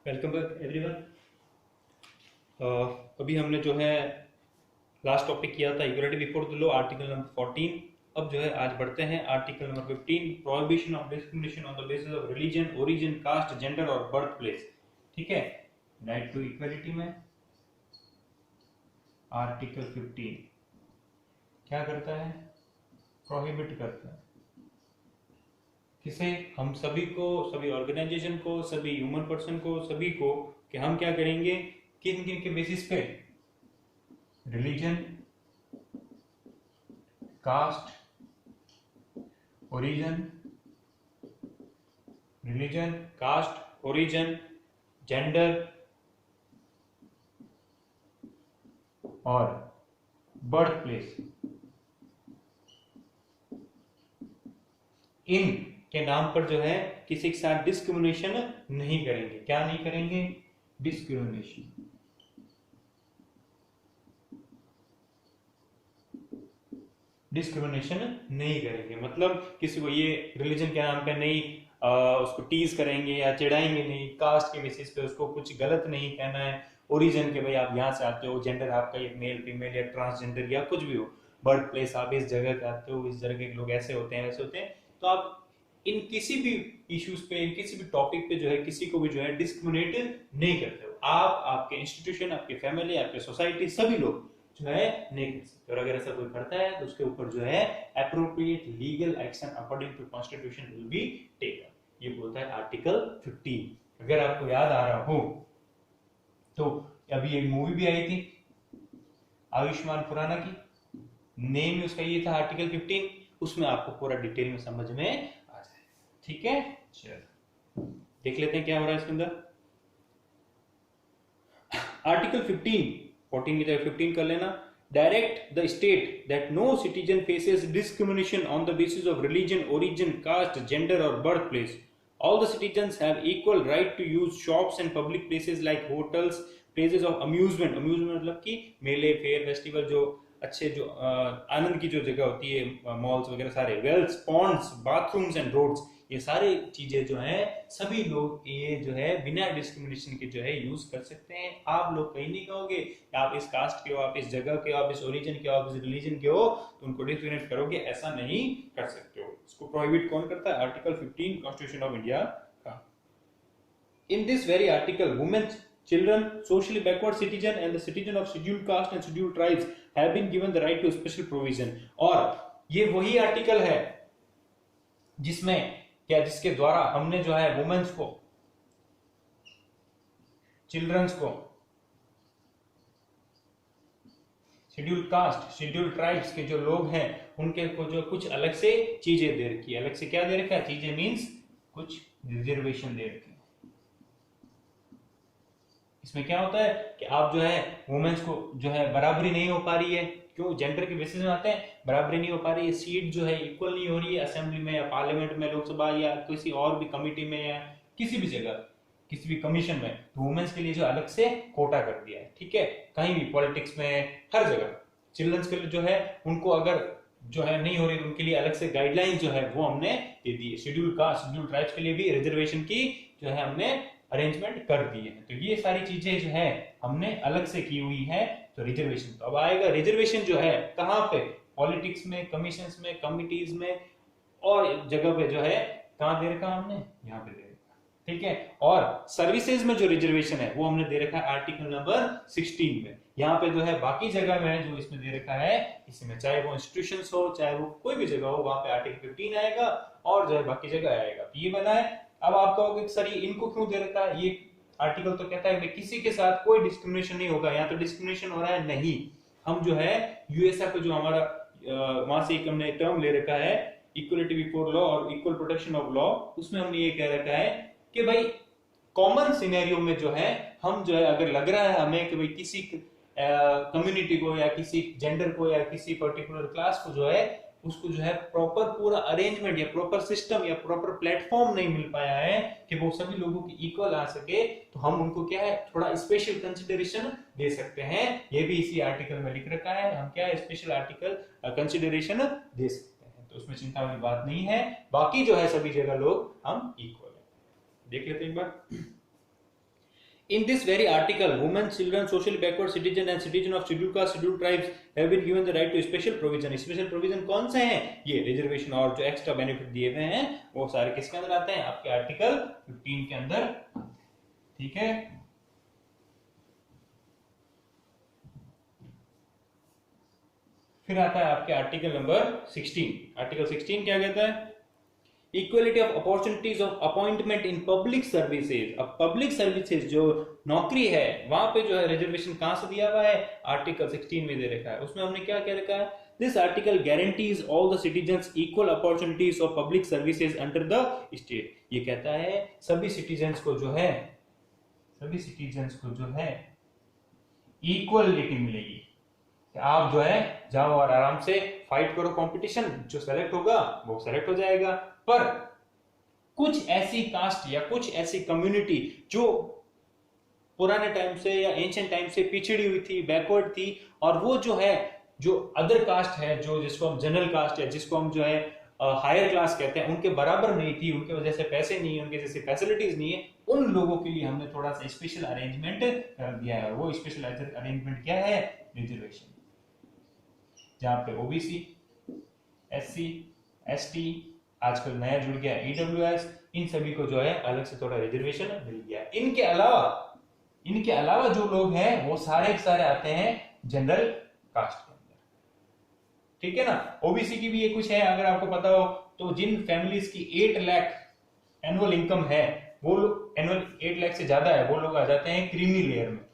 Welcome back everyone. अभी हमने जो है लास्ट टॉपिक किया था equality before the law, article number 14। अब जो है आज बढ़ते हैं article number 15, prohibition of discrimination on the basis of religion, origin, caste, gender और बर्थ प्लेस। ठीक है, राइट टू इक्वलिटी में आर्टिकल 15 क्या करता है? प्रोहिबिट करता है किसे? हम सभी को, सभी ऑर्गेनाइजेशन को, सभी ह्यूमन पर्सन को, सभी को, कि हम क्या करेंगे, किन किन के बेसिस पे? Religion, caste, origin, religion, caste, origin, gender और बर्थ प्लेस, इन के नाम पर जो है किसी के साथ डिस्क्रिमिनेशन नहीं करेंगे। क्या नहीं करेंगे? डिस्क्रिमिनेशन। डिस्क्रिमिनेशन नहीं करेंगे मतलब किसी को ये रिलीजन के नाम पे नहीं उसको टीज करेंगे या चिढ़ाएंगे नहीं, कास्ट के बेसिस पे उसको कुछ गलत नहीं कहना है, ओरिजिन के भाई आप यहाँ से आते हो, जेंडर आपका ये मेल फीमेल या ट्रांसजेंडर या कुछ भी हो, बर्थ प्लेस आप इस जगह के आते हो, इस जगह के लोग ऐसे होते हैं वैसे होते हैं, तो आप इन किसी भी इश्यूज पे, इन किसी भी टॉपिक पे जो है किसी को भी जो है डिस्क्रिमिनेट नहीं करते हो आप। आपके इंस्टीट्यूशन, आपके फैमिली, आपके सोसाइटी, सभी लोग जो है नहीं कर सकते। और अगर ऐसा कोई करता है तो उसके ऊपर जो है appropriate legal action according to constitution will be taken. ये बोलता है आर्टिकल 15। अगर आपको याद आ रहा हो तो अभी एक मूवी भी आई थी आयुष्मान खुराना की, नेम उसका ये था आर्टिकल 15। उसमें आपको पूरा डिटेल में समझ में आ जाए। ठीक है, चलो देख लेते हैं क्या हो रहा है इसके अंदर। आर्टिकल 15, 14 की जगह 15 कर लेना। Direct the state that no citizen faces discrimination on the basis of religion, origin, caste, gender और birth place. All the citizens have equal right to use shops and public places like hotels, places of amusement। amusement मतलब कि मेले, fair, festival, जो अच्छे जो आनंद की जो जगह होती है, मॉल्स वगैरह सारे, wells, ponds, bathrooms and roads, ये सारी चीजें जो हैं सभी लोग ये जो है बिना डिस्क्रिमिनेशन के जो है यूज कर सकते हैं। आप लोग कहीं नहीं कहोगे कि आप इस कास्ट के हो, आप इस जगह के हो, आप इस ओरिजिन के हो, आप इस रिलीजन के हो तो उनको डिस्क्रिमिनेट करोगे, ऐसा नहीं कर सकते हो। इसको प्रोहिबिट कौन करता है? आर्टिकल 15 कॉन्स्टिट्यूशन ऑफ इंडिया का। In this very article, women, children, socially backward citizen and the citizen of scheduled caste and scheduled tribes have been given the right to special provision। और ये वही article है जिसमें क्या, जिसके द्वारा हमने जो है वुमेन्स को, चिल्ड्रंस को, शेड्यूल्ड कास्ट, शेड्यूल्ड ट्राइब्स के जो लोग हैं उनके को जो कुछ अलग से चीजें दे रखी है। अलग से क्या दे रखा है? चीजें मीन्स कुछ रिजर्वेशन दे रखी है। इसमें क्या होता है कि आप जो है वुमेन्स को जो है बराबरी नहीं हो पा रही है। क्यों? जेंडर के बेसिस में आते हैं, बराबरी नहीं हो पा रही है, सीट जो है इक्वल नहीं हो रही है असेंबली में या पार्लियामेंट में, लोकसभा या किसी और भी कमिटी में या किसी भी जगह, किसी भी कमीशन में, तो वुमेन्स के लिए जो अलग से कोटा कर दिया है। ठीक है, कहीं भी पॉलिटिक्स में, हर जगह। चिल्ड्रंस के लिए जो है उनको अगर जो है नहीं हो रही तो उनके लिए अलग से गाइडलाइन जो है वो हमने दे दी है। शेड्यूल कास्ट, शेड्यूल ट्राइब्स के लिए भी रिजर्वेशन की जो है हमने अरेंजमेंट कर दी है। तो ये सारी चीजें जो है हमने अलग से की हुई है। तो रिजर्वेशन तो अब आएगा। रिजर्वेशन जो है कहाँ पे? पॉलिटिक्स में, कमीशंस में, कमिटीज में और जगह पे जो है कहाँ दे रखा हमने? यहाँ पे दे रखा। ठीक है, और सर्विसेज में जो रिजर्वेशन है वो हमने दे रखा है आर्टिकल नंबर 16 में। यहाँ पे जो है बाकी जगह में जो इसमें दे रखा है, इसमें चाहे वो इंस्टीट्यूशंस हो, चाहे वो कोई भी जगह हो, वहां पे आर्टिकल 15 आएगा और जो है बाकी जगह आएगा। तो ये बना है। अब आप कहोगे सर इनको क्यों दे रखा है? ये आर्टिकल तो कहता है कि किसी के साथ कोई डिस्क्रिमिनेशन नहीं होगा। यहाँ तो डिस्क्रिमिनेशन हो रहा है। नहीं, हम जो है यूएसए पे जो हमारा वहां से एक हमने टर्म ले रखा है इक्वलिटी बिफोर लॉ और इक्वल प्रोटेक्शन ऑफ लॉ, उसमें हमने ये कह रखा है कि भाई कॉमन सिनेरियो में जो है हम जो है अगर लग रहा है हमें कि भाई किसी कम्युनिटी को या किसी जेंडर को या किसी पर्टिकुलर क्लास को जो है उसको जो है प्रॉपर पूरा अरेंजमेंट या प्रॉपर सिस्टम या प्रॉपर प्लेटफॉर्म नहीं मिल पाया है कि वो सभी लोगों की इक्वल आ सके, तो हम उनको क्या है थोड़ा स्पेशल कंसिडरेशन दे सकते हैं। ये भी इसी आर्टिकल में लिख रखा है, हम क्या है स्पेशल आर्टिकल कंसिडरेशन दे सकते हैं। तो उसमें चिंता वाली बात नहीं है। बाकी जो है सभी जगह लोग हम इक्वल है। देख लेते हैं एक बार। In this very article, women, children, socially backward citizen and citizen of scheduled caste, scheduled tribes have been given the right to special provision. Special provision कौन से हैं? ये रिजर्वेशन और जो एक्स्ट्रा बेनिफिट दिए हुए हैं वो सारे किसके अंदर आते हैं? आपके आर्टिकल 15 के अंदर। ठीक है, फिर आता है आपके आर्टिकल नंबर 16। आर्टिकल 16 क्या कहता है? Equality of opportunities of appointment in public services. अब पब्लिक सर्विसेज जो नौकरी है वहां पे जो है रिजर्वेशन कहां से दिया हुआ है? आर्टिकल 16 में दे रखा है। उसमें हमने क्या क्या रखा है? This article guarantees all the citizens equal opportunities of public services under the state. ये कहता है सभी सिटीजन्स को जो है, सभी सिटीजन्स को जो है इक्वलिटी मिलेगी। आप जो है जाओ और आराम से फाइट करो कंपटीशन, जो सेलेक्ट होगा वो सेलेक्ट हो जाएगा। पर कुछ ऐसी कास्ट या कुछ ऐसी कम्युनिटी जो पुराने टाइम से या एंशिएंट टाइम से पिछड़ी हुई थी, बैकवर्ड थी, और वो जो है जो अदर कास्ट है, जो जिसको हम जनरल कास्ट या जिसको हम जो है हायर क्लास कहते हैं, उनके बराबर नहीं थी, उनके वजह से पैसे नहीं है, उनके जैसे फैसिलिटीज नहीं है, उन लोगों के लिए हमने थोड़ा सा स्पेशल अरेंजमेंट कर दिया है। और वो स्पेशल अरेंजमेंट क्या है? रिजर्वेशन। जहां पे ओबीसी, एससी, एसटी, आजकल नया जुड़ गया ईडब्ल्यूएस, इन सभी को जो है अलग से थोड़ा रिजर्वेशन मिल गया। इनके अलावा जो लोग हैं वो सारे के सारे आते हैं जनरल कास्ट के अंदर। ठीक है ना? ओबीसी की भी ये कुछ है, अगर आपको पता हो तो जिन फैमिलीज की 8 लाख एनुअल इनकम है, वो लोग एनुअल 8 लाख से ज्यादा है, वो लोग आ जाते हैं क्रीमी लेयर में,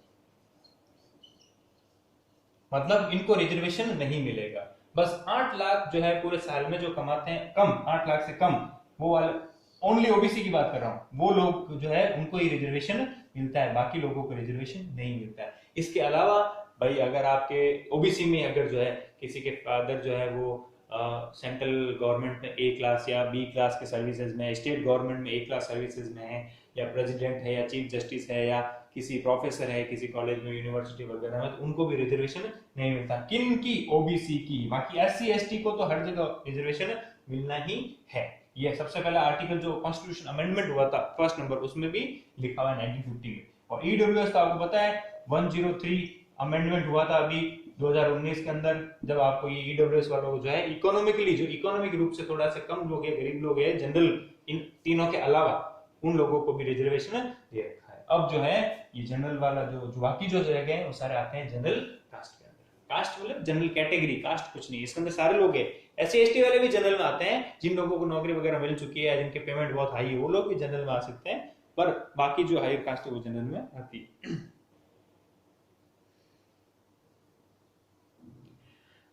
मतलब इनको रिजर्वेशन नहीं मिलेगा। बस 8 लाख जो है पूरे साल में जो कमाते हैं, कम 8 लाख से कम, वो वाले ओनली ओबीसी की बात कर रहा हूं, वो लोग जो है उनको ही रिजर्वेशन मिलता है, बाकी लोगों को रिजर्वेशन नहीं मिलता है। इसके अलावा भाई अगर आपके ओबीसी में अगर जो है किसी के फादर जो है वो सेंट्रल गवर्नमेंट में ए क्लास या बी क्लास के सर्विसेज में, स्टेट गवर्नमेंट में ए क्लास सर्विसेज में है, या प्रेसिडेंट है, या चीफ जस्टिस है, या किसी प्रोफेसर है किसी कॉलेज में, यूनिवर्सिटी वगैरह में, तो उनको भी रिजर्वेशन नहीं मिलता। किन की? ओबीसी की। बाकी एससी एसटी को तो हर जगह रिजर्वेशन मिलना ही है। ये सबसे पहला आर्टिकल जो कॉन्स्टिट्यूशन अमेंडमेंट हुआ था फर्स्ट नंबर, उसमें भी लिखा हुआ है 1950 में। और ईडब्ल्यूएस तो आपको पता है 103 अमेंडमेंट हुआ था अभी 2019 के अंदर, जब आपको ये ईडब्ल्यूएस वालों को जो है इकोनॉमिकली, जो इकोनॉमिक रूप से थोड़ा सा कम लोग है, गरीब लोग है, जनरल, इन तीनों के अलावा उन लोगों को भी रिजर्वेशन दे रखा है। अब जो है ये जनरल वाला जो बाकी जो जगह है वो सारे आते हैं जनरल कास्ट के अंदर। कास्ट मतलब जनरल कैटेगरी, कास्ट कुछ नहीं, इसके अंदर सारे लोग हैं। एससी एसटी वाले भी जनरल में आते हैं, जिन लोगों को नौकरी वगैरह मिल चुकी है, जिनके पेमेंट बहुत हाई है, वो लोग भी जनरल में आ सकते हैं, पर बाकी जो हायर कास्ट है वो जनरल में आती है।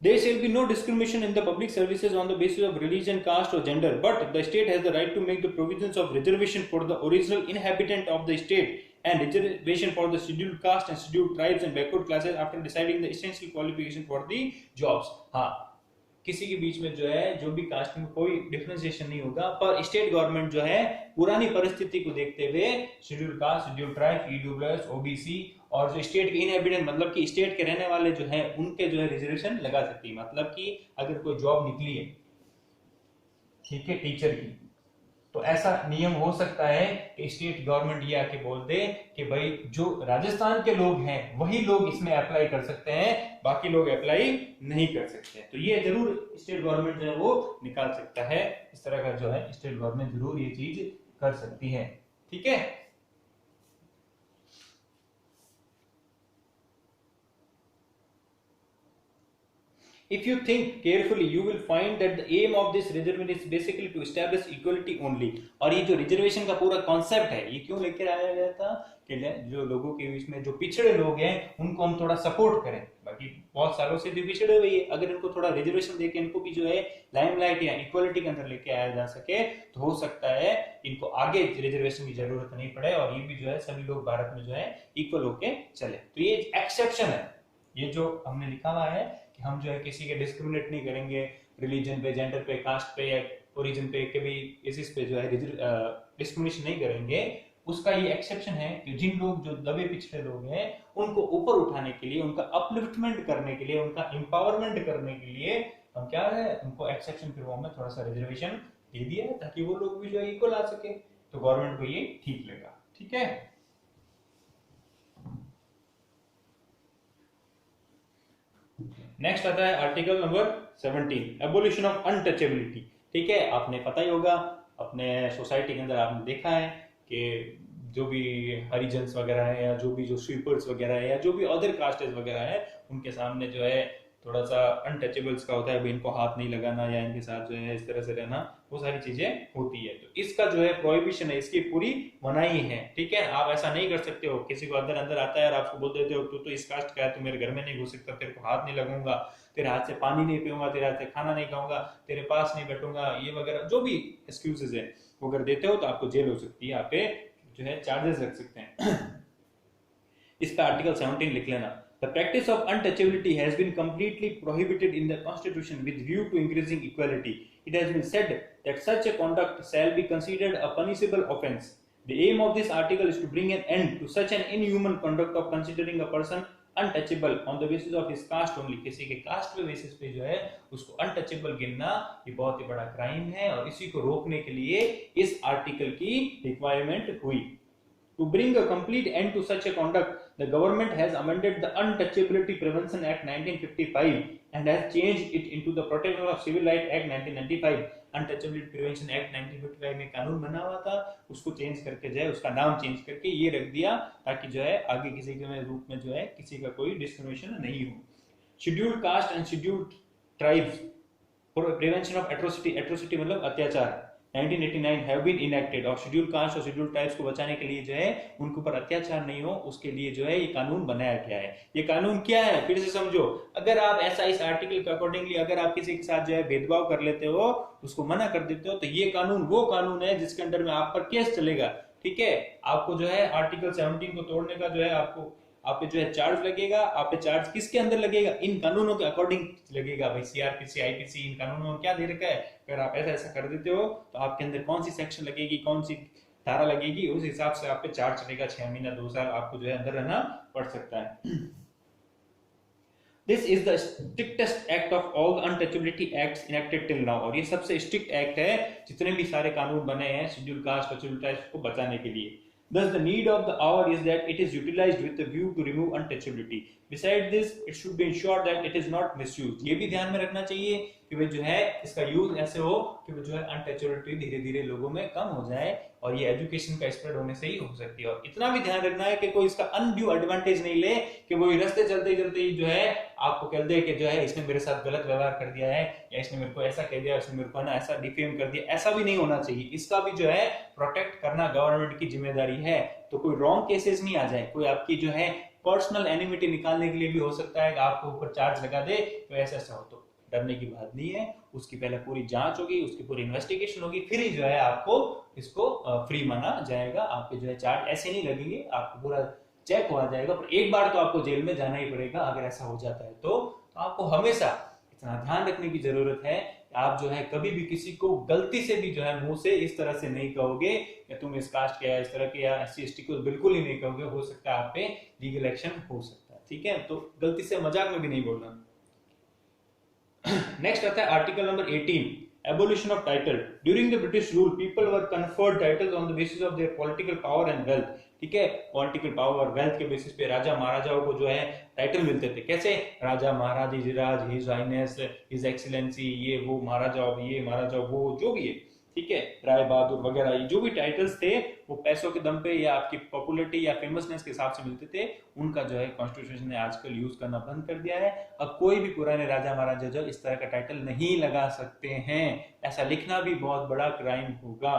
There shall be no discrimination in the public services on the basis of religion, caste or gender, but the state has the right to make the provisions of reservation for the original inhabitant of the state and reservation for the scheduled caste and scheduled tribes and backward classes after deciding the essential qualification for the jobs। हाँ, किसी के बीच में जो है जो भी cast में कोई डिफरेंशिएशन नहीं होगा, पर स्टेट गवर्नमेंट जो है पुरानी परिस्थिति को देखते हुए scheduled caste, scheduled tribe, EWS, OBC और जो स्टेट के इनहेबिटेंट मतलब कि स्टेट के रहने वाले जो है उनके जो है रिजर्वेशन लगा सकती है। मतलब कि अगर कोई जॉब निकली है, ठीक है, टीचर की, तो ऐसा नियम हो सकता है कि स्टेट गवर्नमेंट ये आके बोल दे कि भाई जो राजस्थान के लोग हैं वही लोग इसमें अप्लाई कर सकते हैं, बाकी लोग अप्लाई नहीं कर सकते। तो ये जरूर स्टेट गवर्नमेंट जो है वो निकाल सकता है, इस तरह का जो है स्टेट गवर्नमेंट जरूर ये चीज कर सकती है। ठीक है, If you think carefully, you will find that the aim of this reservation is basically to establish equality only। और ये जो रिजर्वेशन का पूरा कॉन्सेप्ट है ये क्यों लेकर आया गया था कि जो लोगों के बीच में जो पिछड़े लोग हैं उनको हम थोड़ा सपोर्ट करें। बाकी बहुत सालों से जो पिछड़े हुए हैं, अगर इनको थोड़ा रिजर्वेशन देके इनको भी जो है लाइमलाइट या इक्वालिटी के अंदर लेके आया जा सके तो हो सकता है इनको आगे रिजर्वेशन की जरूरत नहीं पड़े और ये भी जो है सभी लोग भारत में जो है इक्वल होके चले। तो ये एक्सेप्शन है, ये जो हमने लिखा हुआ है कि हम जो है किसी के डिस्क्रिमिनेट नहीं करेंगे रिलीजन पे, जेंडर पे, कास्ट पे या ओरिजिन पे, कभी बेसिस पे जो है डिस्क्रिमिनेशन नहीं करेंगे, उसका ये एक्सेप्शन है कि जिन लोग जो दबे पिछड़े लोग हैं उनको ऊपर उठाने के लिए, उनका अपलिफ्टमेंट करने के लिए, उनका एम्पावरमेंट करने के लिए हम क्या है उनको एक्सेप्शन के रूप में थोड़ा सा रिजर्वेशन दे दिया है ताकि वो लोग भी जो है इक्वल आ सके। तो गवर्नमेंट को ये ठीक लगा। ठीक है, नेक्स्ट आता है article number 17, abolition of untouchability. ठीक है, आपने पता ही होगा, अपने सोसाइटी के अंदर आपने देखा है कि जो भी हरिजन्स वगैरह है या जो भी जो स्वीपर्स वगैरह है या जो भी अदर कास्टेज वगैरह है, उनके सामने जो है थोड़ा सा अनटचेबल्स का होता है, इनको हाथ नहीं लगाना या इनके साथ जो है इस तरह से रहना, वो सारी चीजें होती है। तो इसका जो है प्रोहिबिशन है, इसकी पूरी मनाही है। ठीक है, आप ऐसा नहीं कर सकते हो, किसी को अंदर अंदर आता है और आपको बोल देते हो तू तो इस कास्ट का है, तू मेरे घर में नहीं घुस सकता, तेरे को हाथ नहीं लगूंगा, तेरे हाथ से पानी नहीं पीऊंगा, तेरे हाथ से खाना नहीं खाऊंगा, तेरे पास नहीं बैठूंगा, ये वगैरह जो भी एक्सक्यूजेज है वो अगर देते हो तो आपको जेल हो सकती है, आप पे जो है चार्जेस रख सकते हैं। इस पे आर्टिकल 17 लिख लेना। The practice of untouchability has been completely prohibited in the Constitution with view to increasing equality. It has been said that such a conduct shall be considered a punishable offence. The aim of this article is to bring an end to such an inhuman conduct of considering a person untouchable on the basis of his caste only. किसी के cast पे basis पे जो है उसको untouchable गिनना ये बहुत ही बड़ा क्राइम है, और इसी को रोकने के लिए इस आर्टिकल की रिक्वायरमेंट हुई। To bring a complete end to such a conduct, the government has amended the Untouchability Prevention Act 1955 and has changed it into the Protection of Civil Rights Act 1995. Untouchability Prevention Act 1955 में कानून बना हुआ था, उसको change करके जो है उसका नाम चेंज करके ये रख दिया ताकि जो है आगे किसी के रूप में जो है किसी का कोई डिस्क्रिमिनेशन नहीं हो। Scheduled caste and scheduled tribes for prevention of atrocity, atrocity मतलब अत्याचार, 1989 हैव बीन इनएक्टेड, और शेड्यूल कास्ट और शेड्यूल ट्राइब्स को बचाने के लिए जो है उनके ऊपर अत्याचार नहीं हो उसके लिए जो है ये कानून बनाया गया है। ये कानून क्या है फिर से समझो, अगर आप ऐसा इस आर्टिकल के अकॉर्डिंगली अगर आप किसी के साथ जो है भेदभाव कर लेते हो, उसको मना कर देते हो, तो ये कानून वो कानून है जिसके अंडर में आप पर केस चलेगा। ठीक है, आपको जो है आर्टिकल 17 को तोड़ने का जो है आपको आप पे जो है चार्ज लगेगा। आप पे चार्ज किसके अंदर लगेगा? इन कानूनों के अकॉर्डिंग लगेगा भाई, सीआरपीसी, आईपीसी, इन कानूनों में क्या दे रखा है। अगर आप ऐसा ऐसा कर देते हो तो आपके अंदर कौन सी सेक्शन लगेगी, कौन सी धारा लगेगी, उस हिसाब से आप पे चार्ज चलेगा। 6 महीना 2 साल आपको जो है अंदर रहना पड़ सकता है। This is the strictest act of all untouchability acts enacted till now, और ये सबसे स्ट्रिक्ट एक्ट है जितने भी सारे कानून बने हैं शेड्यूल कास्ट और शेड्यूल ट्राइब्स को बचाने के लिए। Thus, the need of the hour is that it is utilized with a view to remove untouchability. Besides this, it should be ensured that it is not misused. ये भी ध्यान में रखना चाहिए कि भाई जो है इसका यूज ऐसे हो कि वो जो है अनटचेबिलिटी धीरे धीरे लोगों में कम हो जाए, और ये एजुकेशन का स्प्रेड होने से ही हो सकती है। और इतना भी ध्यान रखना है कि कोई इसका अनड्यू एडवांटेज नहीं ले, कि वो रास्ते चलते चलते ही जो है आपको कह दे कि जो है इसने मेरे साथ गलत व्यवहार कर दिया है, या इसने मेरे को ऐसा कह दिया, इसने मेरे को ना ऐसा डिफेम कर दिया, ऐसा भी नहीं होना चाहिए। इसका भी जो है प्रोटेक्ट करना गवर्नमेंट की जिम्मेदारी है। तो कोई रॉन्ग केसेस नहीं आ जाए, कोई आपकी जो है पर्सनल एनिमिटी निकालने के लिए भी हो सकता है कि आपको ऊपर चार्ज लगा दे, तो ऐसा हो तो डरने की बात नहीं है। उसकी पहले पूरी जांच होगी, उसकी पूरी इन्वेस्टिगेशन होगी, फिर ही जो है आपको इसको फ्री माना जाएगा। आपके जो है चार्ज ऐसे नहीं लगेंगे, आपको पूरा चेक हुआ जाएगा। पर एक बार तो आपको जेल में जाना ही पड़ेगा अगर ऐसा हो जाता है तो आपको हमेशा इतना ध्यान रखने की जरूरत है कि आप जो है कभी भी किसी को गलती से भी जो है मुंह से इस तरह से नहीं कहोगे कि तुम इस कास्ट के या इस तरह के या SC/ST को बिल्कुल ही नहीं कहोगे। हो सकता है आप पे लीगल एक्शन हो सकता है। ठीक है, तो गलती से मजाक में भी नहीं बोलना। नेक्स्ट आता है article number 18, abolition of title. During the British rule people were conferred titles on the basis of their political power and wealth. ठीक है, पॉलिटिकल पावर और वेल्थ के बेसिस पे राजा महाराजाओं को जो है टाइटल मिलते थे। कैसे? राजा, महाराज, हिजराज, हिज हाइनेस, हिज एक्सीलेंसी, ये वो महाराजा, ये महाराजा, वो जो भी है। ठीक है, राय बहादुर वगैरह, ये जो भी टाइटल्स थे वो पैसों के दम पे या आपकी पॉपुलरिटी या फेमसनेस के हिसाब से मिलते थे। उनका जो है कॉन्स्टिट्यूशन ने आजकल यूज करना बंद कर दिया है। अब कोई भी पुराने राजा महाराजा जो इस तरह का टाइटल नहीं लगा सकते हैं। ऐसा लिखना भी बहुत बड़ा क्राइम होगा।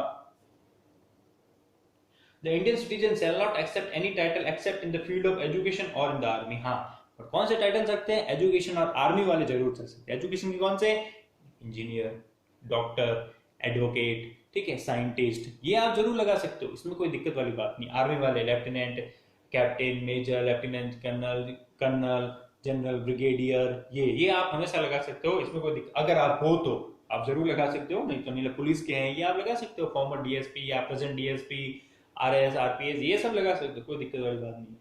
The Indian citizen shall not accept any title except in the field of education or in the army। हाँ, और कौन से टाइटल सकते हैं? एजुकेशन और आर्मी वाले जरूर कर सकते हैं। एजुकेशन की कौन से? इंजीनियर, डॉक्टर, एडवोकेट, ठीक है, साइंटिस्ट, ये आप जरूर लगा सकते हो, इसमें कोई दिक्कत वाली बात नहीं। आर्मी वाले lieutenant, captain, major, lieutenant colonel, general, brigadier, ये आप हमेशा लगा सकते हो, इसमें कोई दिक्कत अगर आप हो तो आप जरूर लगा सकते हो। नहीं तो नहीं, पुलिस के हैं ये आप लगा सकते हो, फॉर्मर डीएसपी या प्रेजेंट डीएसपी, आरएस, आरपीएस, ये सब लगा सकते हो, कोई दिक्कत वाली बात नहीं।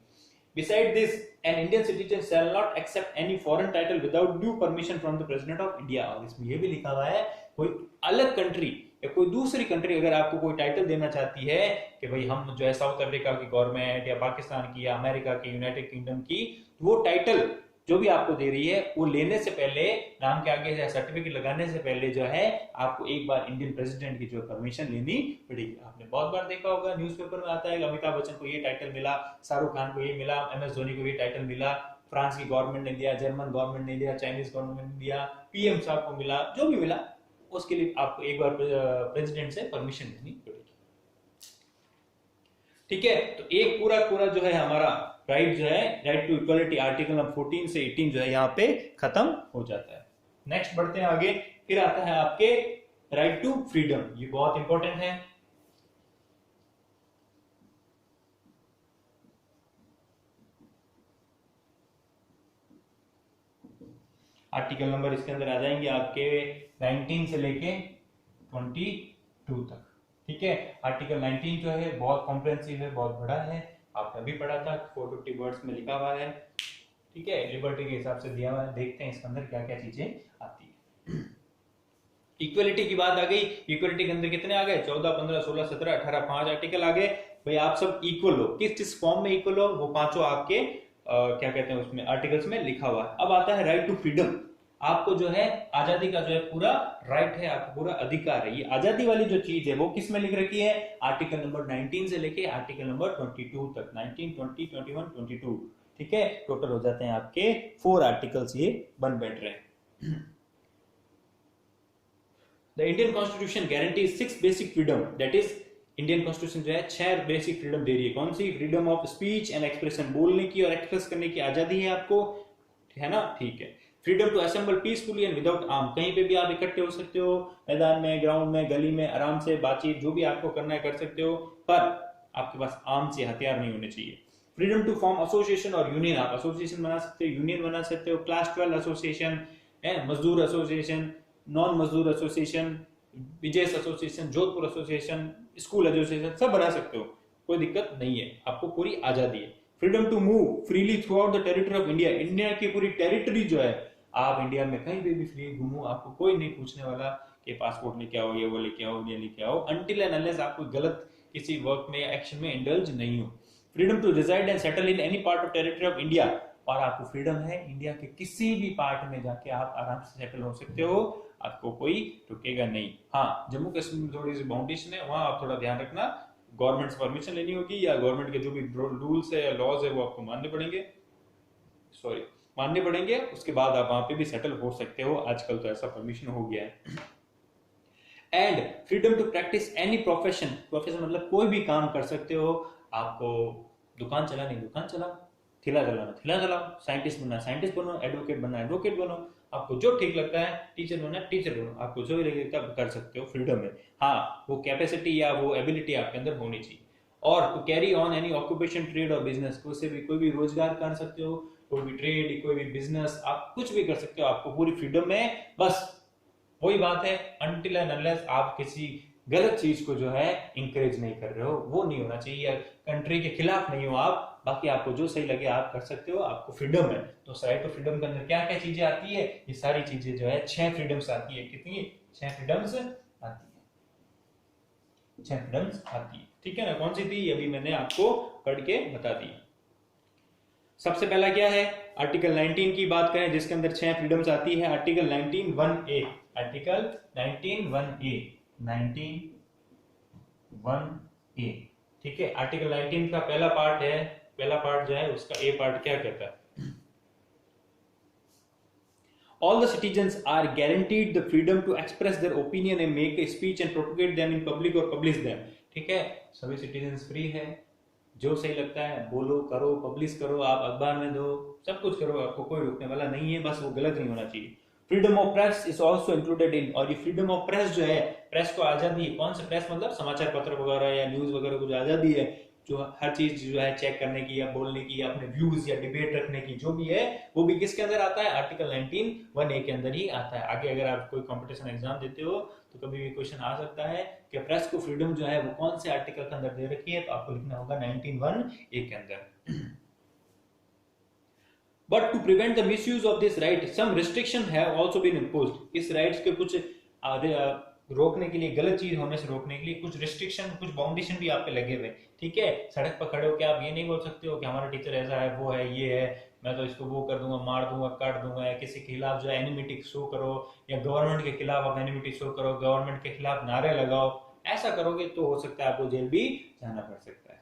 Besides this, an Indian citizen shall not accept any foreign title without due permission from the President of India। और इसमें ये भी लिखा हुआ है कोई अलग कंट्री या कोई दूसरी कंट्री अगर आपको कोई टाइटल देना चाहती है कि भाई हम जो है साउथ अफ्रीका की गवर्नमेंट या पाकिस्तान की या अमेरिका की, यूनाइटेड किंगडम की, वो टाइटल जो भी आपको दे रही है वो लेने से पहले, नाम के आगे सर्टिफिकेट लगाने से पहले जो है आपको एक बार इंडियन प्रेसिडेंट की जो परमिशन लेनी पड़ेगी। आपने बहुत बार देखा होगा, न्यूज़पेपर में आता है कि अमिताभ बच्चन को ये टाइटल मिला, शाहरुख खान को ये मिला, MS धोनी को ये टाइटल मिला, फ्रांस की गवर्नमेंट ने दिया, जर्मन गवर्नमेंट ने दिया, चाइनीज गवर्नमेंट ने दिया, PM साहब को मिला, जो भी मिला उसके लिए आपको एक बार प्रेसिडेंट से परमिशन लेनी पड़ेगी। ठीक है, तो एक पूरा पूरा जो है हमारा राइट जो है, right to equality article number 14 से 18 जो है यहाँ पे खत्म हो जाता है। नेक्स्ट बढ़ते हैं आगे, फिर आता है आपके राइट टू फ्रीडम, ये बहुत इंपॉर्टेंट है। आर्टिकल नंबर इसके अंदर आ जाएंगे आपके 19 से लेके 22 तक। ठीक है, आर्टिकल 19 जो है बहुत कॉम्प्रिहेंसिव है, बहुत बड़ा है, आपने अभी पढ़ा था, 450 वर्ड्स में लिखा हुआ है। ठीक है, लिबर्टी के हिसाब से दिया हुआ है, देखते हैं इसके अंदर क्या क्या चीजें आती है। इक्वलिटी की बात आ गई, इक्वलिटी के अंदर कितने आ गए, 14, 15, 16, 17, 18, 5 आर्टिकल आ गए। भाई आप सब इक्वल हो, किस फॉर्म में इक्वल हो, वो पांचों आपके क्या कहते हैं उसमें आर्टिकल्स में लिखा हुआ है। अब आता है राइट टू फ्रीडम, आपको जो है आजादी का जो है पूरा राइट है, आपको पूरा अधिकार है। ये आजादी वाली जो चीज है वो किस में लिख रखी है, आर्टिकल नंबर 19 से लेके आर्टिकल नंबर 22 तक, 19, 20, 21, 22। ठीक है, टोटल हो जाते हैं आपके 4 आर्टिकल्स, ये बन बैठ रहे हैं। The Indian constitution guarantees 6 basic freedom, that is Indian constitution जो है 6 बेसिक फ्रीडम दे रही है। कौन सी, freedom of speech and expression, बोलने की और एक्सप्रेस करने की आजादी है आपको, है ना। ठीक है, freedom to assemble peacefully and without arm, कहीं पे भी आप इकट्ठे हो सकते हो, मैदान में, ग्राउंड में, गली में, आराम से बातचीत जो भी आपको करना है कर सकते हो, पर आपके पास आर्म से हथियार नहीं होने चाहिए। फ्रीडम टू फॉर्म एसोसिएशन और यूनियन, आप एसोसिएशन बना सकते हो, यूनियन बना सकते हो, क्लास 12 एसोसिएशन है, मजदूर एसोसिएशन, नॉन मजदूर association, wages association, Jodhpur association, school association, सब बना सकते हो, कोई दिक्कत नहीं है, आपको पूरी आजादी है। Freedom to move freely throughout the territory of India, India की पूरी टेरिटरी जो है, आप इंडिया में कहीं पे भी फ्री घूमो, आपको कोई नहीं पूछने वाला कि पासपोर्ट लेके आओ, ये वो लेके आओ, ये लेके आओ, अनटिल एंड अनलेस आप कोई गलत किसी वर्क में या एक्शन में इंडल्ज नहीं हो। Freedom to reside and settle in any part of territory of India, और आपको फ्रीडम है इंडिया के किसी भी पार्ट में जाके आप आराम से सेटल हो सकते हो, आपको कोई रुकेगा नहीं। हाँ, जम्मू कश्मीर में थोड़ी सी बाउंडेशन है, वहां आप थोड़ा ध्यान रखना, गवर्नमेंट से परमिशन लेनी होगी या गवर्नमेंट के जो भी रूल्स है या लॉज है वो आपको मानने पड़ेंगे, उसके बाद आप वहां पे भी सेटल हो सकते हो, आजकल तो ऐसा परमिशन हो गया है। And freedom to practice any profession, profession मतलब कोई भी काम कर सकते हो, आपको दुकान चलानी दुकान चलाओ, ठेला चलाना ठेला चलाओ, साइंटिस्ट बनना साइंटिस्ट बनो, एडवोकेट बनना एडवोकेट बनो, आपको जो ठीक लगता है, टीचर बनना टीचर बनो, आपको जो भी लगता है कर सकते हो, फ्रीडम है। हाँ, वो कैपेसिटी या वो एबिलिटी आपके अंदर होनी चाहिए। और to carry on any occupation, trade और बिजनेस, कोई भी रोजगार कर सकते हो, कोई भी ट्रेड, कोई भी बिजनेस, आप कुछ भी कर सकते हो, आपको पूरी फ्रीडम है। बस वही बात है, अनटिल एंड अनलेस आप किसी गलत चीज को जो है इंकरेज नहीं कर रहे हो, वो नहीं होना चाहिए, कंट्री के खिलाफ नहीं हो आप, बाकी आपको जो सही लगे आप कर सकते हो, आपको फ्रीडम है। तो राइट टू फ्रीडम के अंदर क्या क्या चीजें आती है, ये सारी चीजें जो है 6 फ्रीडम्स आती है। कितनी, 6 फ्रीडम्स आती है, 6 फ्रीडम्स आती है। ठीक है ना, कौन सी थी अभी मैंने आपको पढ़ के बता दी। सबसे पहला क्या है, आर्टिकल 19 की बात करें जिसके अंदर 6 फ्रीडम्स आती है। Article 19(1)(a), article 19(1)(a), 19(1)(a। ठीक है, आर्टिकल 19 का पहला पार्ट है, पहला पार्ट जो है उसका ए पार्ट क्या कहता है, all the citizens are guaranteed the freedom to express their opinion and make a speech and propagate them in public or publish them। ठीक है, सभी सिटीजन्स फ्री है, जो सही लगता है बोलो, करो, पब्लिश करो, आप अखबार में दो, सब कुछ करो, आपको कोई रोकने वाला नहीं है, बस वो गलत नहीं होना चाहिए। Freedom of press is also included in, और ये फ्रीडम ऑफ प्रेस जो है, प्रेस को आजादी है, कौन सा प्रेस मतलब समाचार पत्र वगैरह या न्यूज वगैरह को जो आजादी है, जो हर चीज जो है चेक करने की या बोलने की या अपने व्यूज या डिबेट रखने की जो भी है, वो भी किसके अंदर आता है, आर्टिकल 19(1)(a) के अंदर ही आता है। आगे अगर आप कोई कंपटीशन एग्जाम देते हो तो कभी भी क्वेश्चन आ सकता है कि प्रेस को फ्रीडम जो है वो कौन से आर्टिकल के अंदर दे रखी है, तो आपको लिखना होगा 19(1)(a) के अंदर। But to prevent the misuse of this right some restriction have also been imposed, इस राइट्स के कुछ रोकने के लिए, गलत चीज होने से रोकने के लिए कुछ रिस्ट्रिक्शन, कुछ बाउंडेशन भी आप पे लगे हुए, ठीक है। सड़क पर खड़े होकर आप ये नहीं बोल सकते हो कि हमारा टीचर ऐसा है, वो है, ये है, मैं तो इसको वो कर दूंगा, मार दूंगा, काट दूंगा, या किसी के खिलाफ जो है एनिमिटी शो करो, या गवर्नमेंट के खिलाफ आप एनिमिटी शो करो, गवर्नमेंट के खिलाफ नारे लगाओ। ऐसा करोगे तो हो सकता है आपको जेल भी जाना पड़ सकता है।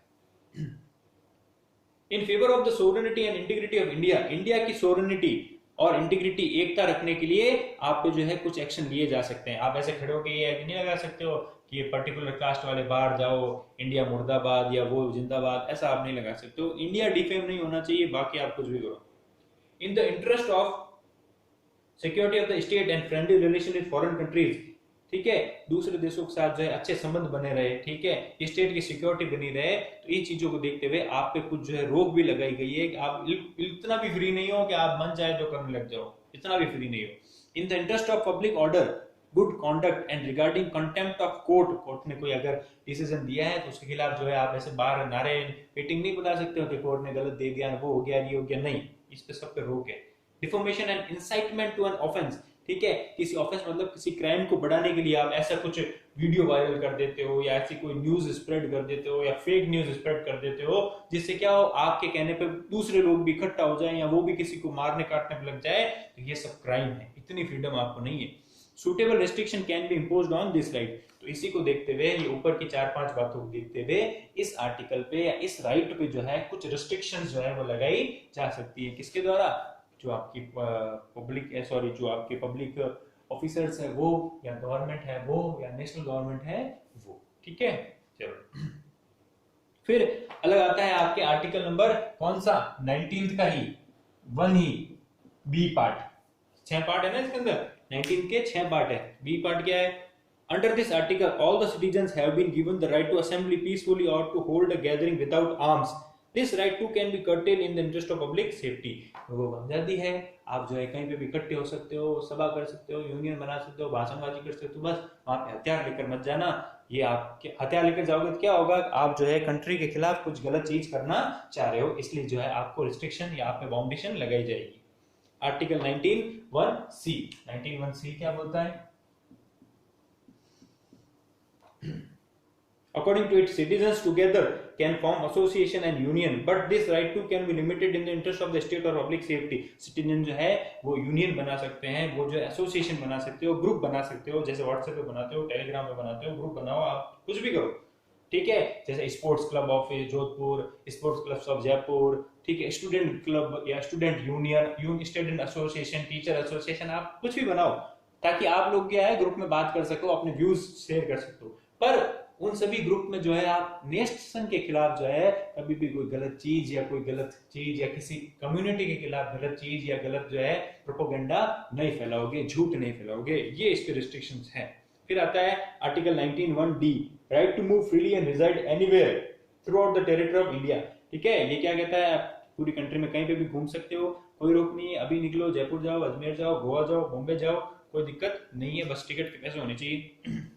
In favour of the sovereignty and integrity of India, India की सोवरेनिटी और इंटीग्रिटी, एकता रखने के लिए आप पे जो है कुछ एक्शन लिए जा सकते हैं। आप ऐसे खड़े होकर ये नहीं लगा सकते हो कि ये पर्टिकुलर कास्ट वाले बाहर जाओ, इंडिया मुर्दाबाद या वो जिंदाबाद, ऐसा आप नहीं लगा सकते हो। इंडिया डिफेम नहीं होना चाहिए, बाकी आप कुछ भी करो। इन the interest of security of the state and friendly relation with foreign countries, ठीक है, दूसरे देशों के साथ जो है अच्छे संबंध बने रहे, ठीक है, स्टेट की सिक्योरिटी बनी रहे, तो इन चीजों को देखते हुए आप पे कुछ जो है रोक भी लगाई गई है कि आप इतना भी फ्री नहीं हो कि आप मन चाहे जो करने लग जाओ, इतना भी फ्री नहीं हो। इन the interest of public order, good conduct and regarding contempt of court, court ने कोई अगर डिसीजन दिया है तो उसके खिलाफ जो है आप ऐसे बाहर नारे मीटिंग नहीं बता सकते हो कि कोर्ट ने गलत दे दिया, वो हो गया, ये हो गया, नहीं, इस पे सब पे रोक है। Deformation and incitement to an offence, ठीक है, किसी ऑफेंस मतलब किसी क्राइम को बढ़ाने के लिए आप ऐसा कुछ वीडियो वायरल कर देते हो, या ऐसी कोई न्यूज स्प्रेड कर देते हो, या फेक न्यूज स्प्रेड कर देते हो, जिससे क्या हो, आपके कहने पे दूसरे लोग भी इकट्ठा हो जाए या वो भी किसी को मारने काटने पे लग जाए, तो ये सब क्राइम है। इतनी फ्रीडम आपको नहीं है। Suitable restriction can be imposed on this right, तो इसी को देखते हुए, ये ऊपर की 4-5 बातों को देखते हुए इस आर्टिकल पे या इस राइट पे जो है कुछ रिस्ट्रिक्शंस जो है वो लगाई जा सकती है। किसके द्वारा? जो आपकी पब्लिक है, सॉरी, जो आपके पब्लिक ऑफिसर्स है वो, या गवर्नमेंट है वो, या नेशनल गवर्नमेंट है वो, ठीक है। चलो, फिर अलग आता है आपके आर्टिकल नंबर कौन सा, 19 का ही 1 ही बी पार्ट, 6 पार्ट है ना इसके अंदर, 19 के 6 पार्ट है। बी पार्ट क्या है? Under this article all the citizens have been given the right to assembly peacefully और to hold a gathering without arms, this right to can be curtailed in the interest of public safety. वो आजादी है, आप जो है कहीं पे भी इकट्ठे हो सकते हो, सभा कर सकते हो, यूनियन बना सकते हो, भाषणबाजी कर सकते हो, बस वहां पे हथियार लेकर मत जाना। ये आप हथियार लेकर जाओगे तो क्या होगा, आप जो है कंट्री के खिलाफ कुछ गलत चीज करना चाह रहे हो, इसलिए जो है आपको रिस्ट्रिक्शन या आप पे बाउंडेशन लगाई जाएगी। आर्टिकल 19(1)(c), 19(1)(c) क्या बोलता है? According to it, citizens together can form association and union, but this right too can be limited in the interest of the state or public safety. Citizen जो है वो यूनियन बना सकते हैं, वो जो एसोसिएशन बना सकते हो, ग्रुप बना सकते हो, जैसे व्हाट्सएप पे बनाते हो, टेलीग्राम पे बनाते हो, ग्रुप बनाओ, आप कुछ भी करो, ठीक है। जैसे sports club of Jodhpur, sports club of Jaipur, ठीक है, स्टूडेंट क्लब या student union, student association, teacher association, आप कुछ भी बनाओ ताकि आप लोग क्या है ग्रुप में बात कर सको, अपने व्यूज शेयर कर सको। पर उन सभी ग्रुप में जो है आप नेशन के खिलाफ जो है कभी भी कोई गलत चीज या कोई गलत चीज या किसी कम्युनिटी के खिलाफ गलत चीज या गलत जो है प्रोपोगेंडा नहीं फैलाओगे, झूठ नहीं फैलाओगे, ये इसके रिस्ट्रिक्शंस हैं। फिर आता है article 19(1)(d), right to move freely and reside anywhere throughout the territory of India, ठीक है। ये क्या कहता है, आप पूरी कंट्री में कहीं पे भी घूम सकते हो, कोई रोक नहीं है, अभी निकलो, जयपुर जाओ, अजमेर जाओ, गोवा जाओ, बॉम्बे जाओ, कोई दिक्कत नहीं है, बस टिकट के पैसे होने चाहिए।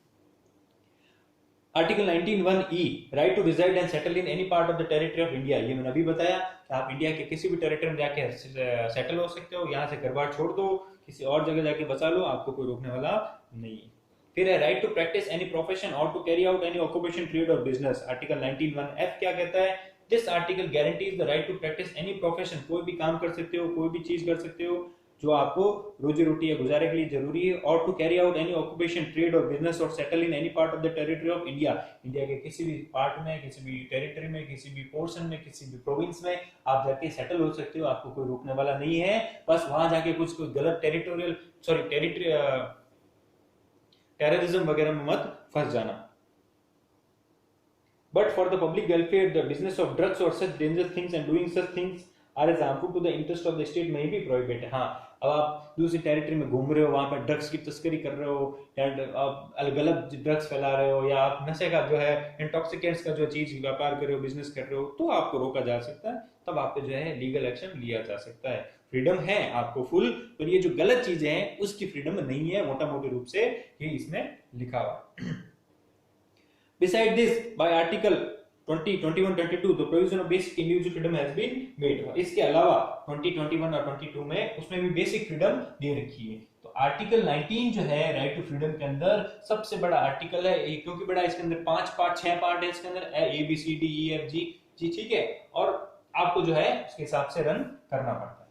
Article 19(1)(e), right to reside and settle in any part of the territory of India, ये मैंने अभी बताया कि आप इंडिया के किसी भी टेरिटरी में जाके सेटल हो सकते हो, यहाँ से घर बार छोड़ दो, किसी और जगह जाके बसा लो, आपको कोई रोकने वाला नहीं है। फिर है right to practice any profession और to carry out any occupation, trade और बिजनेस। आर्टिकल 19(1)(f) क्या कहता है? This article guarantees the right to practice any profession, कोई भी काम कर सकते हो, कोई भी चीज कर सकते हो जो आपको रोजी रोटी या गुजारे के लिए जरूरी है, और to carry out any occupation, trade और बिजनेस और settle in any part of the territory of India, India के किसी भी पार्ट में, किसी भी टेरिटरी में, किसी भी पोर्शन में, किसी भी प्रोविंस में आप जाके सेटल हो सकते हो, आपको कोई रोकने वाला नहीं है। बस वहां जाके कुछ कोई गलत टेररिज्म वगैरह में मत फंस जाना। But for the public welfare, the business of drugs or such dangerous things and doing such things are as harmful to the interest of the state may be prohibited। हाँ, अब आप दूसरी टेरिटरी में घूम रहे हो, वहां पर ड्रग्स की तस्करी कर रहे हो, या आप गलत ड्रग्स फैला रहे हो, या आप नशे का जो है इंटॉक्सिकेंट्स का जो चीज व्यापार कर रहे हो, बिजनेस कर रहे हो, तो आपको रोका जा सकता है, तब आप पे जो है लीगल एक्शन लिया जा सकता है। फ्रीडम है आपको फुल, पर ये जो गलत चीजें हैं उसकी फ्रीडम नहीं है, मोटा मोटे रूप से ये इसमें लिखा हुआ। Beside this, by Article 20, 21, 22 the provision of basic individual freedom has been made. इसके अलावा 20, 21 और 22 में उसमें भी बेसिक फ्रीडम दे रखी है। तो आर्टिकल 19 जो है राइट टू फ्रीडम के अंदर सबसे बड़ा आर्टिकल है, क्योंकि बड़ा इसके अंदर 5 पार्ट 6 पार्ट है इसके अंदर, A B C D E F G जी, ठीक है, और आपको जो है उसके हिसाब से रन करना पड़ता है।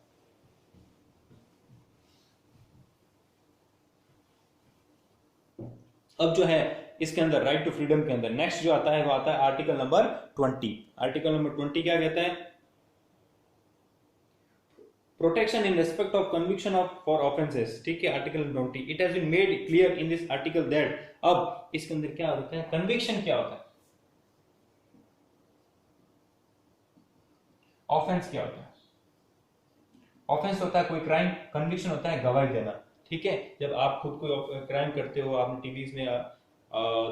अब जो है इसके अंदर राइट टू फ्रीडम के अंदर नेक्स्ट जो आता है वो आता है आर्टिकल नंबर 20। आर्टिकल नंबर 20 क्या कहता है? Protection in respect of conviction of for offences, ठीक है, article 20। It has been made clear in this article that, अब इसके अंदर क्या होता है, कन्विक्शन क्या होता है, ऑफेंस क्या होता है? ऑफेंस होता है कोई क्राइम, कन्विक्शन होता है गवाही देना, ठीक है। जब आप खुद कोई क्राइम करते हो, आपने टीवीज में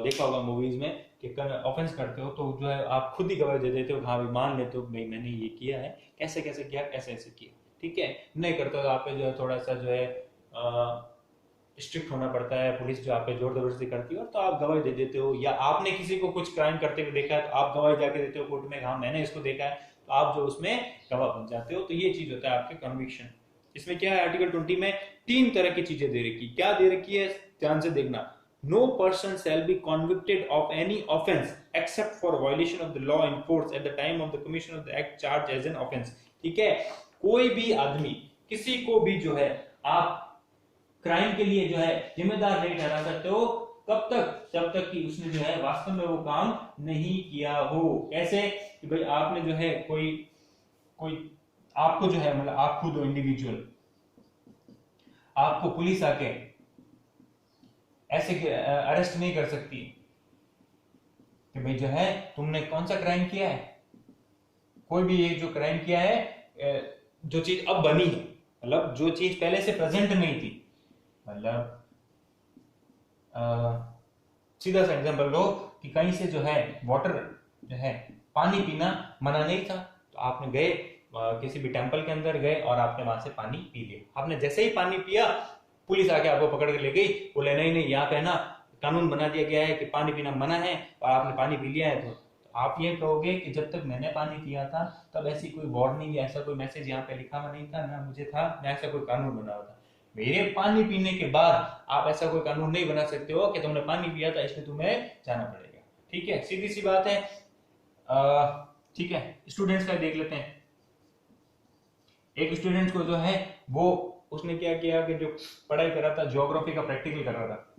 देखा होगा, मूवीज में, कि ऑफेंस करते हो तो जो है आप खुद ही गवाही दे देते हो, हाँ भाई मान लेते हो भाई मैंने ये किया है, कैसे कैसे किया, कैसे ऐसे किया, ठीक है। नहीं करते हो तो आप पे जो है थोड़ा सा जो है स्ट्रिक्ट होना पड़ता है, पुलिस जो आप पे जोर जबरदस्ती करती है तो आप गवाही दे देते हो, या आपने किसी को कुछ क्राइम करते हुए देखा है तो आप गवाही जाके देते हो कोर्ट में, हाँ मैंने इसको देखा है, तो आप जो उसमें गवाह बन जाते हो। तो ये चीज होता है आपके कन्विक्शन। इसमें क्या है, आर्टिकल 20 में 3 तरह की चीजें दे रखी, क्या दे रखी है ध्यान से देखना। No person shall be convicted of any offence except for violation of the law in force at the time of the commission of the act charge as an offence, ठीक है। कोई भी आदमी किसी को भी जो है आप क्राइम के लिए जो है जिम्मेदार नहीं ठहरा सकते हो, कब तक, जब तक कि उसने जो है वास्तव में वो काम नहीं किया हो। कैसे कि भाई आपने जो है कोई आपको जो है, मतलब आप खुद हो इंडिविजुअल, आपको पुलिस आके ऐसे अरेस्ट नहीं कर सकती कि भाई जो है तुमने कौन सा क्राइम किया है। कोई भी ये जो क्राइम किया है, जो चीज अब बनी है, मतलब जो चीज पहले से प्रेजेंट नहीं थी, मतलब सीधा सा एग्जांपल लो कि कहीं से जो है वाटर जो है पानी पीना मना नहीं था, तो आपने गए किसी भी टेंपल के अंदर गए और आपने वहां से पानी पी लिया। आपने जैसे ही पानी पिया, पुलिस आके आपको पकड़ के ले गई, बोले नहीं नहीं यहाँ पे ना कानून बना दिया गया है कि पानी पीना मना है, और आपने पानी पी लिया है, तो आप ये कहोगे कि जब तक मैंने पानी पिया था तब ऐसी कोई वार्निंग या ऐसा कोई मैसेज यहाँ पे लिखा हुआ नहीं था, ना मुझे था, ना ऐसा कोई कानून बना हुआ था। मेरे पानी पीने के बाद आप ऐसा कोई कानून नहीं बना सकते हो कि तुमने पानी पिया था इसलिए तुम्हें जाना पड़ेगा, ठीक है, सीधी सी बात है। ठीक है, स्टूडेंट्स का देख लेते हैं। एक स्टूडेंट को जो है वो उसने क्या किया कि जो पढ़ाई कर रहा था, ज्योग्राफी का प्रैक्टिकल कर रहा था,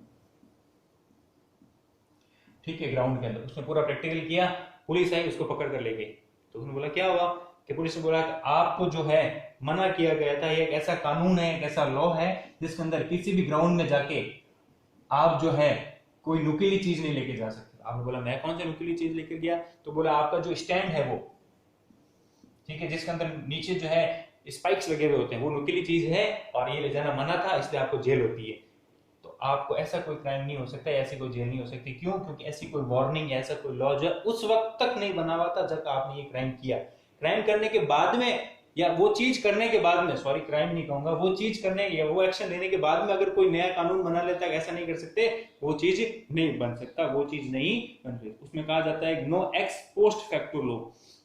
ठीक है, ग्राउंड के अंदर उसने पूरा प्रैक्टिकल किया, पुलिस आई उसको पकड़ कर ले गई। तो उसने बोला क्या हुआ, कि पुलिस ने बोला कि आपको जो है मना किया गया था, ये एक ऐसा कानून है, एक ऐसा लॉ है जिसके अंदर किसी भी ग्राउंड में जाके आप जो है कोई नुकीली चीज नहीं लेके जा सकते। आपने बोला मैं कौन सी नुकीली चीज लेके गया, तो बोला आपका जो स्टैंड है वो, ठीक है, जिसके अंदर नीचे जो है स्पाइक्स लगे हुए होते हैं, वो नुकीली चीज है और ये ले जाना मना था, इसलिए आपको जेल होती है। तो आपको ऐसा कोई क्राइम नहीं हो सकता, ऐसी कोई जेल नहीं हो सकती। क्यों? क्योंकि ऐसी कोई वार्निंग, ऐसा कोई लॉ जो उस वक्त तक नहीं बना हुआ था जब आपने ये क्राइम किया। क्राइम करने के बाद में, या वो चीज करने के बाद में, सॉरी क्राइम नहीं कहूंगा, वो चीज करने या वो एक्शन लेने के बाद में अगर कोई नया कानून बना लेता है, ऐसा नहीं कर सकते, वो चीज नहीं बन सकता, वो चीज नहीं बन सकती। उसमें कहा जाता है no ex post facto law,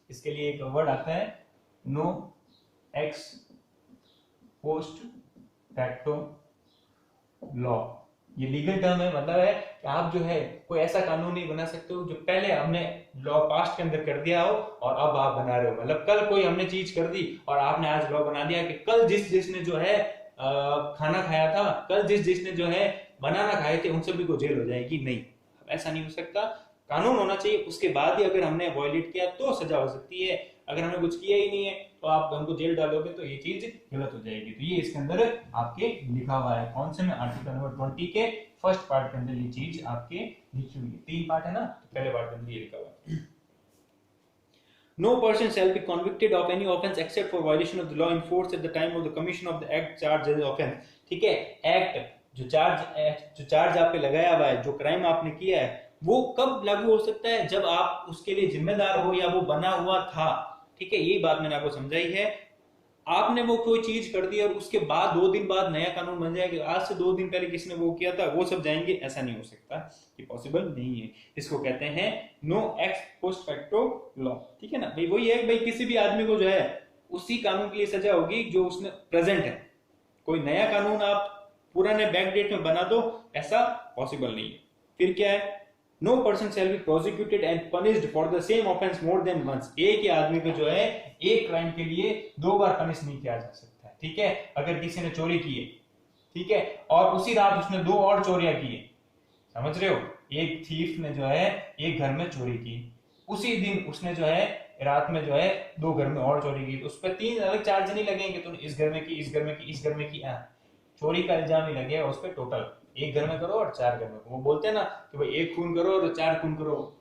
इसके लिए एक वर्ड आता है no ex post facto law. ये लीगल टर्म है, मतलब है कि आप जो है कोई ऐसा कानून नहीं बना सकते हो जो पहले हमने लॉ पास्ट के अंदर कर दिया हो और अब आप बना रहे हो। मतलब कल कोई हमने चीज कर दी और आपने आज लॉ बना दिया कि कल जिसने जो है खाना खाया था, कल जिसने जो है बनाना खाए थे, उन सभी को जेल हो जाएगी। नहीं, ऐसा नहीं हो सकता। कानून होना चाहिए, उसके बाद ही अगर हमने वायलेट किया तो सजा हो सकती है। अगर हमने कुछ किया ही नहीं है तो आप हमको जेल डालोगे तो ये चीज गलत हो जाएगी। तो ये इसके अंदर आपके लिखा हुआ है, कौन से में, आर्टिकल नंबर 20 के फर्स्ट पार्ट के अंदर ये चीज आपके लिखी हुई है। 3 पार्ट है ना, तो पहले पार्ट के अंदर ये लिखा हुआ है No person shall be convicted of any offence except for violation of the law in force at the time of the commission of the act charged as offence। ठीक है, एक्ट जो चार्ज आप पे लगाया हुआ है, जो क्राइम आपने किया है, वो कब लागू हो सकता है, जब आप उसके लिए जिम्मेदार हो या वो बना हुआ था। ठीक है, यही बात मैंने आपको समझाई है। आपने वो कोई चीज कर दी और उसके बाद 2 दिन बाद नया कानून बन जाएगा, आज से 2 दिन पहले किसने वो किया था वो सब जाएंगे, ऐसा नहीं हो सकता, ये पॉसिबल नहीं है। इसको कहते हैं no ex post facto law, ठीक है ना भाई। वही है भाई, किसी भी आदमी को जो है उसी कानून के लिए सजा होगी जो उसने प्रेजेंट है। कोई नया कानून आप पुराने बैक डेट में बना दो, ऐसा पॉसिबल नहीं है। फिर क्या है, no person shall be prosecuted and punished for the same offence more than once. एक ही आदमी को जो है एक क्राइम के लिए 2 बार पनिश नहीं किया जा सकता है, ठीक है। अगर किसी ने चोरी की है, ठीक है, और उसी रात उसने 2 और चोरियां की है, समझ रहे हो, एक थीफ ने जो है एक घर में चोरी की, उसी दिन उसने जो है रात में जो है 2 घर में और चोरी की, तो उस पर 3 अलग चार्ज नहीं लगेंगे, तो इस घर में की, इस घर में की, इस घर में की, चोरी का इल्जाम ही लगेगा उस पर टोटल। एक घर में करो और 4 घर में, वो बोलते हैं ना कि भाई 1 खून करो और 4 खून करो,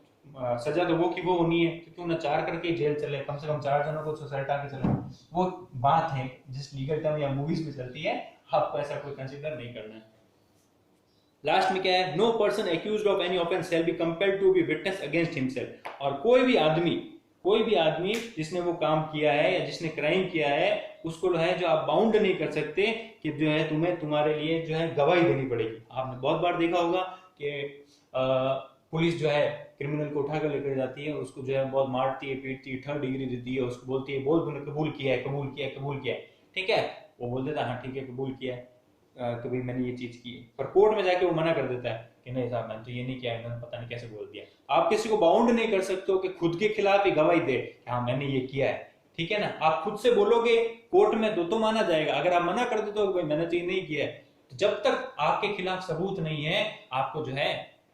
सजा तो वो की वो होनी है, तो क्यों ना 4 करके जेल चले, कम से कम 4 जनों को सोसाइटी आके चले। वो बात है जिस लीगल टर्म या मूवीज में चलती है, आपको ऐसा कोई कंसीडर नहीं करना है। लास्ट में क्या है, no person accused of any offence shall be compelled to be witness against himself. और कोई भी आदमी जिसने वो काम किया है या जिसने क्राइम किया है, उसको जो है जो आप बाउंड नहीं कर सकते कि जो है तुम्हें तुम्हारे लिए जो है गवाही देनी पड़ेगी। आपने बहुत बार देखा होगा कि पुलिस जो है क्रिमिनल को उठाकर लेकर जाती है, उसको जो है बहुत मारती है, पीटती है, 3rd डिग्री देती है, उसको बोलती है बोल तूने कबूल किया है, कबूल किया है, कबूल किया है, ठीक है। वो बोल देता है हाँ ठीक है कबूल किया है कि भाई मैंने ये चीज की है, पर कोर्ट में जाके वो मना कर देता है कि नहीं साहब मैंने तो ये नहीं किया, इन्होंने पता नहीं कैसे बोल दिया। आप किसी को बाउंड नहीं कर सकते हो कि खुद के खिलाफ ही गवाही दे कि हाँ मैंने ये किया है, ठीक है ना। आप खुद से बोलोगे कोर्ट में तो माना जाएगा, अगर आप मना कर देते हो भाई मैंने तो ये नहीं किया है, तो जब तक आपके खिलाफ सबूत नहीं है आपको जो है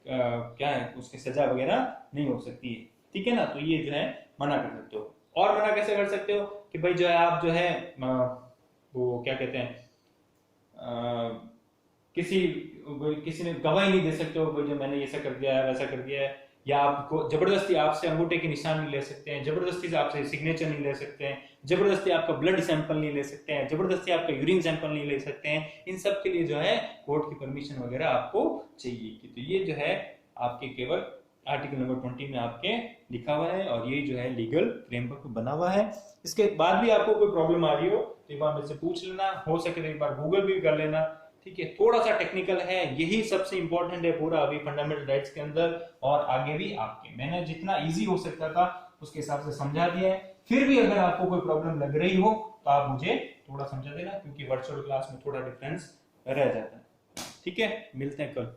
क्या है उसकी सजा वगैरह नहीं हो सकती है, ठीक है ना। तो ये जो है मना कर सकते हो। और मना कैसे कर सकते हो कि भाई जो है आप जो है वो क्या कहते हैं किसी ने गवाही नहीं दे सकते हो जो मैंने ऐसा कर दिया है वैसा कर दिया है, या आपको जबरदस्ती आपसे अंगूठे के निशान नहीं ले सकते हैं, जबरदस्ती से आपसे सिग्नेचर नहीं ले सकते हैं, जबरदस्ती आपका ब्लड सैंपल नहीं ले सकते हैं, जबरदस्ती आपका यूरिन सैंपल नहीं ले सकते हैं। इन सब के लिए जो है कोर्ट की परमिशन वगैरह आपको चाहिए। तो ये जो है आपके केवल आर्टिकल नंबर 20 में आपके लिखा हुआ है और ये जो है लीगल फ्रेमवर्क बना हुआ है। इसके बाद भी आपको कोई प्रॉब्लम आ रही हो तो एक बार मेरे से पूछ लेना, हो सके तो एक बार गूगल भी कर लेना, ठीक है। थोड़ा सा टेक्निकल है, यही सबसे इंपॉर्टेंट है पूरा अभी फंडामेंटल राइट्स के अंदर, और आगे भी आपके मैंने जितना इजी हो सकता था उसके हिसाब से समझा दिया है। फिर भी अगर आपको कोई प्रॉब्लम लग रही हो तो आप मुझे थोड़ा समझा देना, क्योंकि वर्चुअल क्लास में थोड़ा डिफरेंस रह जाता है, ठीक है। मिलते हैं कल।